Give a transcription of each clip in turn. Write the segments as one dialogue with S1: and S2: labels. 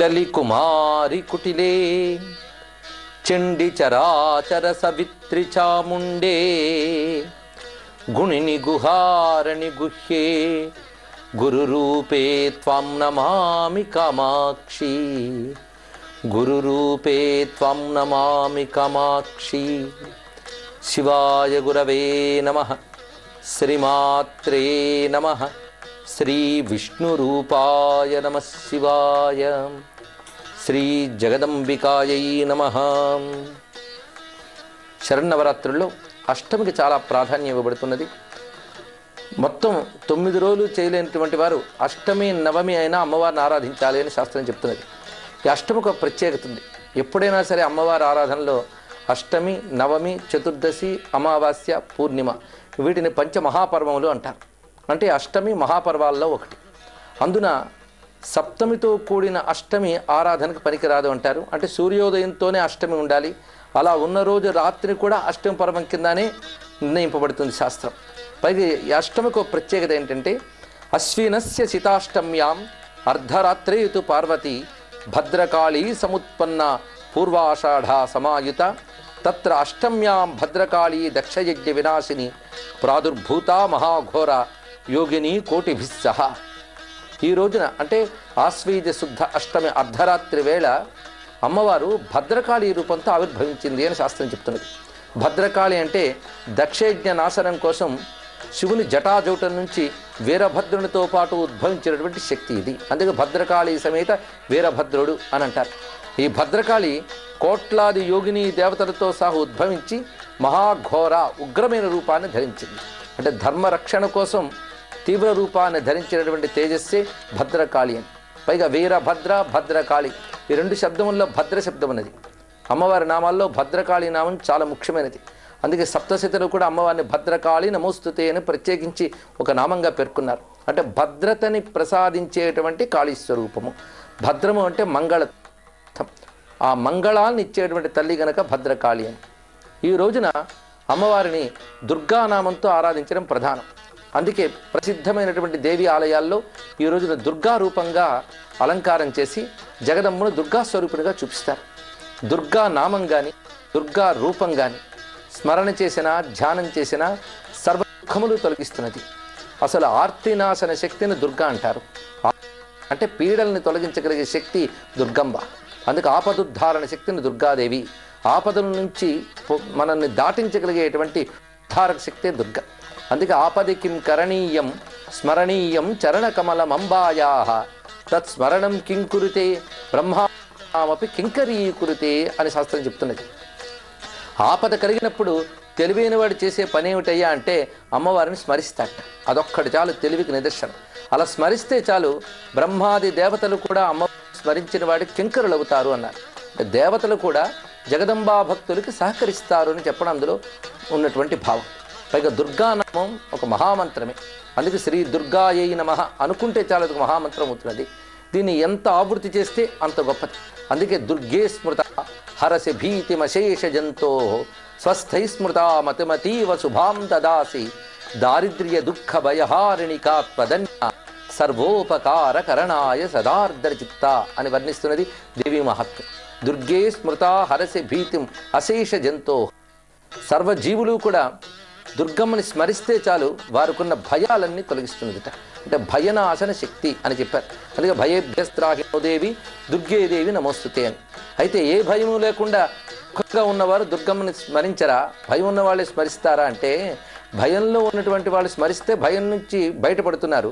S1: కుశలి కుమారి కుటిలే చండి చరాచర సవిత్రి చాముండే గుణిని గుహారణి గుహ్యే గురురూపే త్వం నమామి కామాక్షి గురురూపే త్వం నమామి కామాక్షి. శివాయ గురవే నమః. శ్రీమాత్రే నమః. శ్రీ విష్ణురూపాయ నమః శివాయ. శ్రీ జగదంబికాయై నమః. శరన్నవరాత్రుల్లో అష్టమికి చాలా ప్రాధాన్యం ఇవ్వబడుతున్నది. మొత్తం 9 రోజులు చేయలేనటువంటి వారు అష్టమి నవమి అయినా అమ్మవారిని ఆరాధించాలి అని శాస్త్రం చెప్తున్నది. ఈ అష్టమికి ఒక ప్రత్యేకత ఉంది. ఎప్పుడైనా సరే అమ్మవారి ఆరాధనలో అష్టమి, నవమి, చతుర్దశి, అమావాస్య, పూర్ణిమ వీటిని పంచమహాపర్వములు అంటారు. అంటే అష్టమి మహాపర్వాల్లో ఒకటి. అందున సప్తమితో కూడిన అష్టమి ఆరాధనకు పనికిరాదు అంటారు. అంటే సూర్యోదయంతోనే అష్టమి ఉండాలి. అలా ఉన్న రోజు రాత్రి కూడా అష్టమి పర్వం కిందనే నిర్ణయింపబడుతుంది శాస్త్రం. పైగా ఈ అష్టమికి ఒక ప్రత్యేకత ఏంటంటే అశ్వినస్య శితాష్టమ్యాం అర్ధరాత్రేయుతు పార్వతి భద్రకాళీ సముత్పన్న పూర్వాషాఢ సమాయుత తత్ర అష్టమ్యాం భద్రకాళీ దక్షయజ్ఞ వినాశిని ప్రాదుర్భూత మహాఘోర యోగిని కోటిభిస్సహ. ఈ రోజున అంటే ఆశ్వీజ శుద్ధ అష్టమి అర్ధరాత్రి వేళ అమ్మవారు భద్రకాళీ రూపంతో ఆవిర్భవించింది అని శాస్త్రం చెప్తున్నది. భద్రకాళి అంటే దక్షయజ్ఞ నాశనం కోసం శివుని జటాజూటం నుంచి వీరభద్రునితో పాటు ఉద్భవించినటువంటి శక్తి ఇది. అందుకే భద్రకాళి సమేత వీరభద్రుడు అని అంటారు. ఈ భద్రకాళి కోట్లాది యోగిని దేవతలతో సహా ఉద్భవించి మహాఘోర ఉగ్రమైన రూపాన్ని ధరించింది. అంటే ధర్మరక్షణ కోసం తీవ్ర రూపాన్ని ధరించినటువంటి తేజస్సే భద్రకాళి అని. పైగా వీరభద్ర, భద్రకాళి ఈ 2 శబ్దముల్లో భద్ర శబ్దం ఉన్నది. అమ్మవారి నామాల్లో భద్రకాళి నామం చాలా ముఖ్యమైనది. అందుకే సప్తశతిలో కూడా అమ్మవారిని భద్రకాళి నమోస్తుతే అని ప్రత్యేకించి ఒక నామంగా పేర్కొన్నారు. అంటే భద్రతని ప్రసాదించేటువంటి కాళీ స్వరూపము. భద్రము అంటే మంగళ, ఆ మంగళాన్ని ఇచ్చేటువంటి తల్లి గనక భద్రకాళి అని. ఈ రోజున అమ్మవారిని దుర్గానామంతో ఆరాధించడం ప్రధానం. అందుకే ప్రసిద్ధమైనటువంటి దేవి ఆలయాల్లో ఈ రోజున దుర్గా రూపంగా అలంకారం చేసి జగదమ్మను దుర్గా స్వరూపునిగా చూపిస్తారు. దుర్గా నామం కానీ దుర్గా రూపం కానీ స్మరణ చేసినా ధ్యానం చేసినా సర్వ దుఃఖములు తొలగిస్తున్నది. అసలు ఆర్తినాశన శక్తిని దుర్గా అంటారు. అంటే పీడల్ని తొలగించగలిగే శక్తి దుర్గంబ. అందుకే ఆపదుద్ధారణ శక్తిని దుర్గాదేవి. ఆపదల నుంచి మనల్ని దాటించగలిగేటువంటి ఉద్ధారక శక్తి దుర్గ. అందుకే ఆపది కిం కరణీయం స్మరణీయం చరణకమలమంబాయా తత్స్మరణం కింకురుతే బ్రహ్మాపి కింకరీకురుతే అని శాస్త్రం చెప్తున్నది. ఆపద కలిగినప్పుడు తెలివైన వాడు చేసే పని ఏమిటయ్యా అంటే అమ్మవారిని స్మరిస్తాట. అదొక్కటి చాలు తెలివికి నిదర్శనం. అలా స్మరిస్తే చాలు బ్రహ్మాది దేవతలు కూడా అమ్మవారిని స్మరించిన వాడికి కింకరులు అవుతారు అన్నారు. దేవతలు కూడా జగదంబా భక్తులకి సహకరిస్తారు అని చెప్పడం అందులో ఉన్నటువంటి భావం. పైగా దుర్గానామం ఒక మహామంత్రమే. అందుకే శ్రీ దుర్గాయై నమః అనుకుంటే చాలా ఒక మహామంత్రం అవుతున్నది. దీన్ని ఎంత ఆవృత్తి చేస్తే అంత గొప్పది. అందుకే దుర్గే స్మృత హరసి భీతిమశేష జంతో స్వస్థై స్మృత మతిమతీవ శుభాం దదాసి దారిద్ర్య దుఃఖ భయహారిణికాత్మధన్య సర్వోపకార కరణాయ సదార్దర చిత్త అని వర్ణిస్తున్నది దేవీ మహాత్మ్యం. దుర్గే స్మృత హరసి భీతిం అశేష జంతో. సర్వజీవులు కూడా దుర్గమ్మని స్మరిస్తే చాలు వారికున్న భయాలన్నీ తొలగిస్తున్నదిట. అంటే భయనాశన శక్తి అని చెప్పారు. అందుకే భయేభ్యస్త్రాహినో దేవి దుర్గేదేవి నమోస్తుతే అని. అయితే ఏ భయము లేకుండా దుఃఖంగా ఉన్నవారు దుర్గమ్మని స్మరించరా? భయం ఉన్న వాళ్ళే స్మరిస్తారా అంటే భయంలో ఉన్నటువంటి వాళ్ళు స్మరిస్తే భయం నుంచి బయటపడుతున్నారు.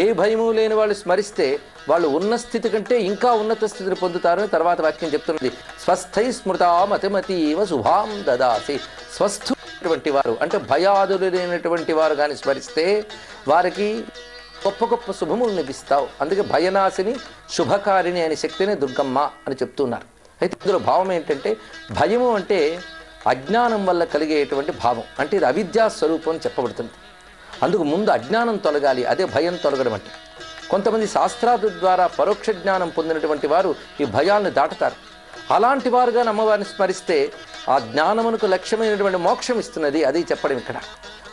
S1: ఏ భయము లేని వాళ్ళు స్మరిస్తే వాళ్ళు ఉన్న స్థితి కంటే ఇంకా ఉన్నత స్థితిని పొందుతారని తర్వాత వాక్యం చెప్తున్నది. స్వస్థై స్మృతా మతిమతీవ శుభాం దదాసి. స్వస్థుటువంటి వారు అంటే భయాదులు లేనటువంటి వారు కానీ స్మరిస్తే వారికి గొప్ప గొప్ప శుభములు లభిస్తావు. అందుకే భయనాశిని శుభకారిణి అనే శక్తిని దుర్గమ్మ అని చెప్తున్నారు. అయితే ఇందులో భావం ఏంటంటే భయము అంటే అజ్ఞానం వల్ల కలిగేటువంటి భావం. అంటే ఇది అవిద్యా స్వరూపం అని చెప్పబడుతుంది. అందుకు ముందు అజ్ఞానం తొలగాలి, అదే భయం తొలగడం అంటే. కొంతమంది శాస్త్రాల ద్వారా పరోక్ష జ్ఞానం పొందినటువంటి వారు ఈ భయాలను దాటుతారు. అలాంటి వారుగా అమ్మవారిని స్మరిస్తే ఆ జ్ఞానమునకు లక్ష్యమైనటువంటి మోక్షం ఇస్తున్నది. అది చెప్పడం ఇక్కడ.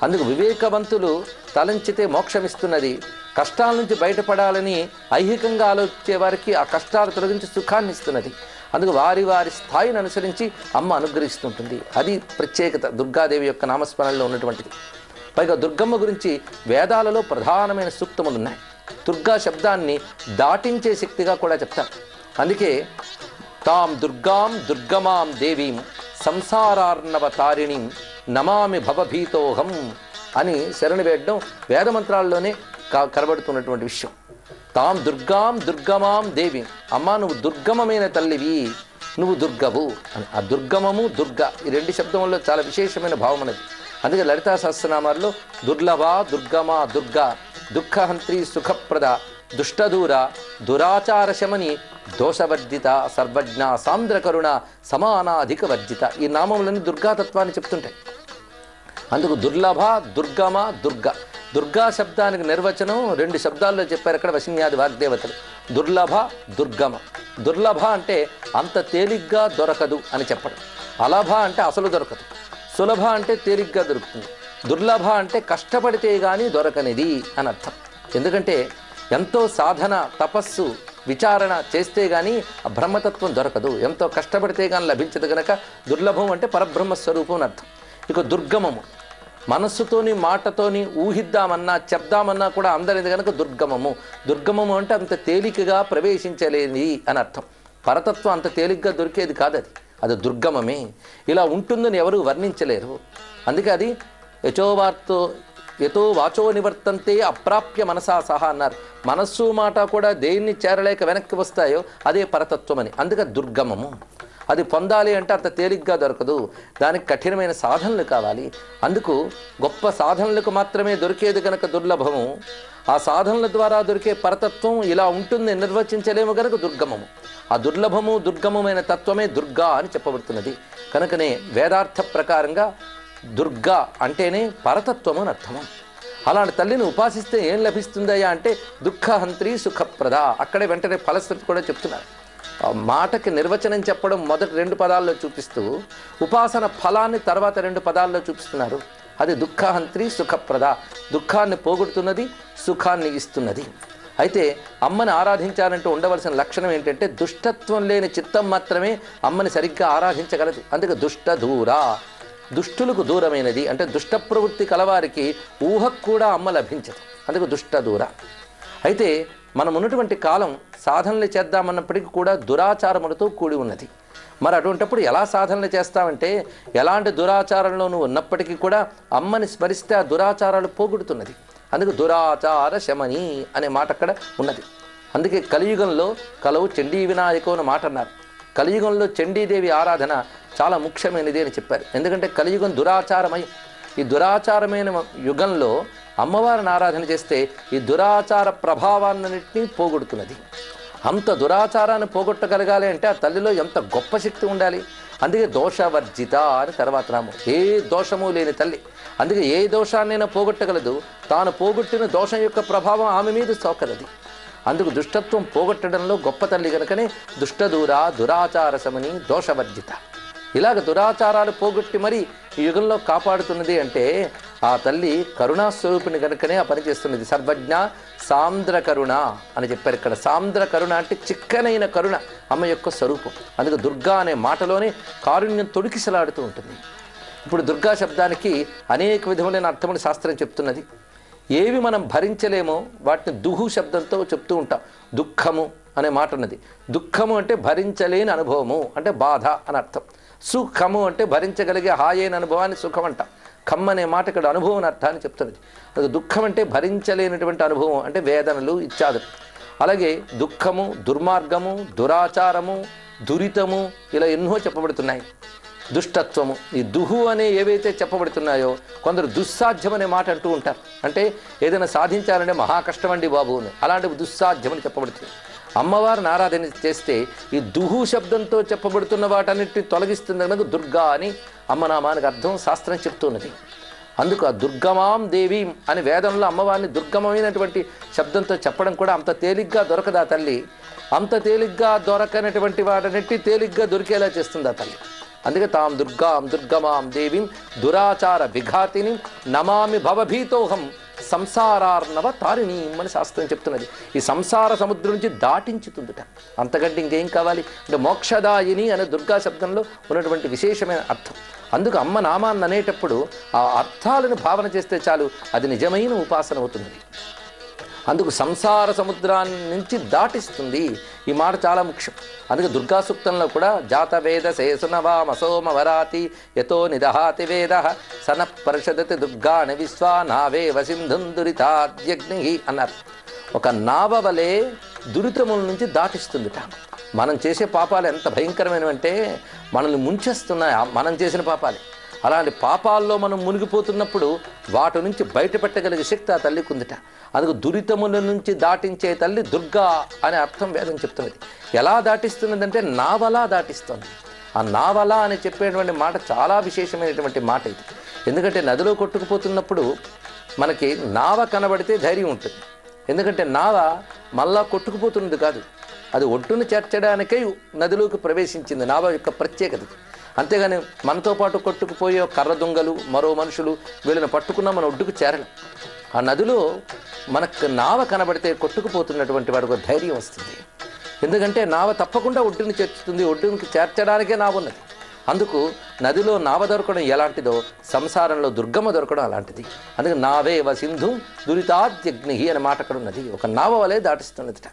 S1: అందుకు వివేకవంతులు తలంచితే మోక్షమిస్తున్నది, కష్టాల నుంచి బయటపడాలని ఐహికంగా ఆలోచించే వారికి ఆ కష్టాలు తొలగించి సుఖాన్ని ఇస్తున్నది. అందుకు వారి వారి స్థాయిని అనుసరించి అమ్మ అనుగ్రహిస్తుంటుంది. అది ప్రత్యేకత దుర్గాదేవి యొక్క నామస్మరణలో ఉన్నటువంటిది. పైగా దుర్గమ్మ గురించి వేదాలలో ప్రధానమైన సూక్తములు ఉన్నాయి. దుర్గా శబ్దాన్ని దాటించే శక్తిగా కూడా చెప్తారు. అందుకే తాం దుర్గాం దుర్గమాం దేవీం సంసారార్ణవ తారిణిం నమామి భవభీతోహం అని శరణు వేయడం వేదమంత్రాల్లోనే కనబడుతున్నటువంటి విషయం. తాం దుర్గాం దుర్గమాం దేవీం, అమ్మ నువ్వు దుర్గమమైన తల్లివి, నువ్వు దుర్గవు అని. ఆ దుర్గమము దుర్గ ఈ రెండు శబ్దముల్లో చాలా విశేషమైన భావం అనేది. అందుకే లలితా సహస్రనామాల్లో దుర్లభ దుర్గమా దుర్గా దుఃఖహంత్రి సుఖప్రద దుష్టదూర దురాచార శమని దోషవర్జిత సర్వజ్ఞ సాంద్రకరుణ సమానాధిక వర్జిత ఈ నామములన్నీ దుర్గాతత్వాన్ని చెప్తుంటాయి. అందుకు దుర్లభ దుర్గమ దుర్గ. దుర్గా శబ్దానికి నిర్వచనం రెండు శబ్దాల్లో చెప్పారు అక్కడ వశిన్యాది వాగ్దేవతలు. దుర్లభ దుర్గమ. దుర్లభ అంటే అంత తేలిగ్గా దొరకదు అని చెప్పడం. అలభ అంటే అసలు దొరకదు. సులభ అంటే తేలిగ్గా దొరుకుతుంది. దుర్లభ అంటే కష్టపడితే కానీ దొరకనిది అని అర్థం. ఎందుకంటే ఎంతో సాధన తపస్సు విచారణ చేస్తే కానీ ఆ బ్రహ్మతత్వం దొరకదు. ఎంతో కష్టపడితే కానీ లభించదు కనుక దుర్లభం అంటే పరబ్రహ్మస్వరూపం అని అర్థం. ఇక దుర్గమము మనస్సుతోని మాటతోని ఊహిద్దామన్నా చెప్దామన్నా కూడా అందరిది కనుక దుర్గమము. దుర్గమము అంటే అంత తేలికగా ప్రవేశించలేనిది అని అర్థం. పరతత్వం అంత తేలిగ్గా దొరికేది కాదు, అది దుర్గమమే. ఇలా ఉంటుందని ఎవరు వర్ణించలేరు. అందుకే అది యతో వాచో నివర్తంతే అప్రాప్య మనసా సహా అన్నారు. మనస్సు మాట కూడా దేన్ని చేరలేక వెనక్కి వస్తాయో అదే పరతత్వం అని. అందుకే దుర్గమము. అది పొందాలి అంటే అంత తేలిగ్గా దొరకదు, దానికి కఠినమైన సాధనలు కావాలి. అందుకు గొప్ప సాధనలకు మాత్రమే దొరికేది కనుక దుర్లభము. ఆ సాధనల ద్వారా దొరికే పరతత్వం ఇలా ఉంటుంది నిర్వచించలేము కనుక దుర్గమము. ఆ దుర్లభము దుర్గమమైన తత్వమే దుర్గా అని చెప్పబడుతున్నది. కనుకనే వేదార్థ ప్రకారంగా దుర్గా అంటేనే పరతత్వము అని అర్థము. అలాంటి తల్లిని ఉపాసిస్తే ఏం లభిస్తుందయ్యా అంటే దుఃఖహంత్రి సుఖప్రద. అక్కడే వెంటనే ఫలశ్రుతి కూడా చెప్తున్నారు. మాటకి నిర్వచనం చెప్పడం మొదటి రెండు పదాల్లో చూపిస్తూ ఉపాసన ఫలాన్ని తర్వాత రెండు పదాల్లో చూపిస్తున్నారు. అది దుఃఖహంత్రి సుఖప్రద. దుఃఖాన్ని పోగొడుతున్నది, సుఖాన్ని ఇస్తున్నది. అయితే అమ్మని ఆరాధించాలంటూ ఉండవలసిన లక్షణం ఏంటంటే దుష్టత్వం లేని చిత్తం మాత్రమే అమ్మని సరిగ్గా ఆరాధించగలదు. అందుకే దుష్ట దూర, దుష్టులకు దూరమైనది. అంటే దుష్ట ప్రవృత్తి కలవారికి ఊహకు కూడా అమ్మ లభించదు. అందుకు దుష్ట దూర. అయితే మనం ఉన్నటువంటి కాలం సాధనలు చేద్దామన్నప్పటికీ కూడా దురాచారములతో కూడి ఉన్నది. మరి అటువంటిప్పుడు ఎలా సాధనలు చేస్తామంటే ఎలాంటి దురాచారంలో నువ్వు ఉన్నప్పటికీ కూడా అమ్మని స్మరిస్తే ఆ దురాచారాలు పోగొడుతున్నది. అందుకు దురాచార శమని అనే మాట అక్కడ ఉన్నది. అందుకే కలియుగంలో కలవు చండీ వినాయకో అనే మాట అన్నారు. కలియుగంలో చండీదేవి ఆరాధన చాలా ముఖ్యమైనది అని చెప్పారు. ఎందుకంటే కలియుగం దురాచారమయం. ఈ దురాచారమైన యుగంలో అమ్మవారిని ఆరాధన చేస్తే ఈ దురాచార ప్రభావాన్నిటినీ పోగొడుతున్నది. అంత దురాచారాన్ని పోగొట్టగలగాలి అంటే ఆ తల్లిలో ఎంత గొప్ప శక్తి ఉండాలి. అందుకే దోషవర్జిత అని తర్వాత నామం. ఏ దోషము లేని తల్లి. అందుకే ఏ దోషాన్నైనా పోగొట్టగలదు. తాను పోగొట్టిన దోషం యొక్క ప్రభావం ఆమె మీద సోకరది. అందుకు దుష్టత్వం పోగొట్టడంలో గొప్ప తల్లి కనుకనే దుష్టదూర దురాచార శమని దోషవర్జిత. ఇలాగ దురాచారాలు పోగొట్టి మరి ఈ యుగంలో కాపాడుతున్నది అంటే ఆ తల్లి కరుణాస్వరూపిణి కనుకనే ఆ పని చేస్తున్నది. సర్వజ్ఞ సాంద్ర కరుణ అని చెప్పారు ఇక్కడ. సాంద్ర కరుణ అంటే చిక్కనైన కరుణ అమ్మ యొక్క స్వరూపం. అందుకే దుర్గా అనే మాటలోనే కారుణ్యం తొడికిసలాడుతూ ఉంటుంది. ఇప్పుడు దుర్గా శబ్దానికి అనేక విధములైన అర్థములు శాస్త్రం చెప్తున్నది. ఏవి మనం భరించలేమో వాటిని దుహు శబ్దంతో చెప్తూ ఉంటాం. దుఃఖము అనే మాట ఉన్నది. దుఃఖము అంటే భరించలేని అనుభవము అంటే బాధ అని అర్థం. సుఖము అంటే భరించగలిగే హాయైన అనుభవాన్ని సుఖం అంటాం. ఖమ్ అనే మాట ఇక్కడ అనుభవం అర్థాన్ని చెప్తున్నది. అది దుఃఖం అంటే భరించలేనటువంటి అనుభవం అంటే వేదనలు ఇత్యాదులు. అలాగే దుఃఖము, దుర్మార్గము, దురాచారము, దురితము ఇలా ఎన్నో చెప్పబడుతున్నాయి. దుష్టత్వము, ఈ దుహు అనే ఏవైతే చెప్పబడుతున్నాయో కొందరు దుస్సాధ్యం అనే మాట అంటూ ఉంటారు. అంటే ఏదైనా సాధించాలంటే మహా కష్టమండి బాబు అని. అలాంటివి దుస్సాధ్యమని చెప్పబడుతుంది. అమ్మవారిని ఆరాధన చేస్తే ఈ దుహు శబ్దంతో చెప్పబడుతున్న వాటన్నిటిని తొలగిస్తుంది కనుక దుర్గా అని అమ్మనామానికి అర్థం శాస్త్రం చెప్తున్నది. అందుకు ఆ దుర్గమాం దేవీం అని వేదంలో అమ్మవారిని దుర్గమమైనటువంటి శబ్దంతో చెప్పడం కూడా అంత తేలిగ్గా దొరకదు ఆ తల్లి. అంత తేలిగ్గా దొరకనటువంటి వాటన్నిటి తేలిగ్గా దొరికేలా చేస్తుంది ఆ తల్లి. అందుకే తాం దుర్గాం దుర్గమాం దేవీం దురాచార విఘాతిని నమామి భవభీతోహం సంసారార్ణవ తారిణి అని శాస్త్రం చెప్తున్నది. ఈ సంసార సముద్రం నుంచి దాటించుతుందిట. అంతకంటే ఇంకేం కావాలి అంటే మోక్షదాయిని అనే దుర్గా శబ్దంలో ఉన్నటువంటి విశేషమైన అర్థం. అందుకు అమ్మ నామాన్ని అనేటప్పుడు ఆ అర్థాలను భావన చేస్తే చాలు, అది నిజమైన ఉపాసన అవుతుంది. అందుకు సంసార సముద్రాన్ని నుంచి దాటిస్తుంది. ఈ మాట చాలా ముఖ్యం. అందుకే దుర్గా సూక్తంలో కూడా జాతవేద శేసునవామసోమ వరాతి యతో నిదహాతి వేద సన పరిషదతి దుర్గాని విశ్వా నావే వసింధుం దురితాద్యగ్ని అన్నారు. ఒక నావ వలె దురితముల నుంచి దాటిస్తుందిట. మనం చేసే పాపాలు ఎంత భయంకరమైనవంటే మనల్ని ముంచేస్తున్నాయి మనం చేసిన పాపాలే. అలాంటి పాపాల్లో మనం మునిగిపోతున్నప్పుడు వాటి నుంచి బయటపెట్టగలిగే శక్తి ఆ తల్లికి ఉందిట. అందుకు దురితముల నుంచి దాటించే తల్లి దుర్గా అనే అర్థం వేదం చెప్తున్నది. ఎలా దాటిస్తున్నదంటే నావలా దాటిస్తుంది. ఆ నావలా అని చెప్పేటువంటి మాట చాలా విశేషమైనటువంటి మాట ఇది. ఎందుకంటే నదిలో కొట్టుకుపోతున్నప్పుడు మనకి నావ కనబడితే ధైర్యం ఉంటుంది. ఎందుకంటే నావ మళ్ళా కొట్టుకుపోతున్నది కాదు, అది ఒడ్డును చేర్చడానికే నదిలోకి ప్రవేశించింది. నావ యొక్క ప్రత్యేకత. అంతేగాని మనతో పాటు కొట్టుకుపోయే కర్ర దొంగలు మరో మనుషులు వీళ్ళని పట్టుకున్నా మన ఒడ్డుకు చేరలేం. ఆ నదిలో మనకు నావ కనబడితే కొట్టుకుపోతున్నటువంటి వాడికి ధైర్యం వస్తుంది. ఎందుకంటే నావ తప్పకుండా ఒడ్డుని చేర్చుతుంది, ఒడ్డునికి చేర్చడానికే నావ ఉన్నది. అందుకు నదిలో నావ దొరకడం ఎలాంటిదో సంసారంలో దుర్గమ్మ దొరకడం అలాంటిది. అందుకే నావే వసింధు దురితాద్యగ్ని అనే మాట అక్కడ ఉన్నది. ఒక నావ వలె దాటిస్తున్నదిట.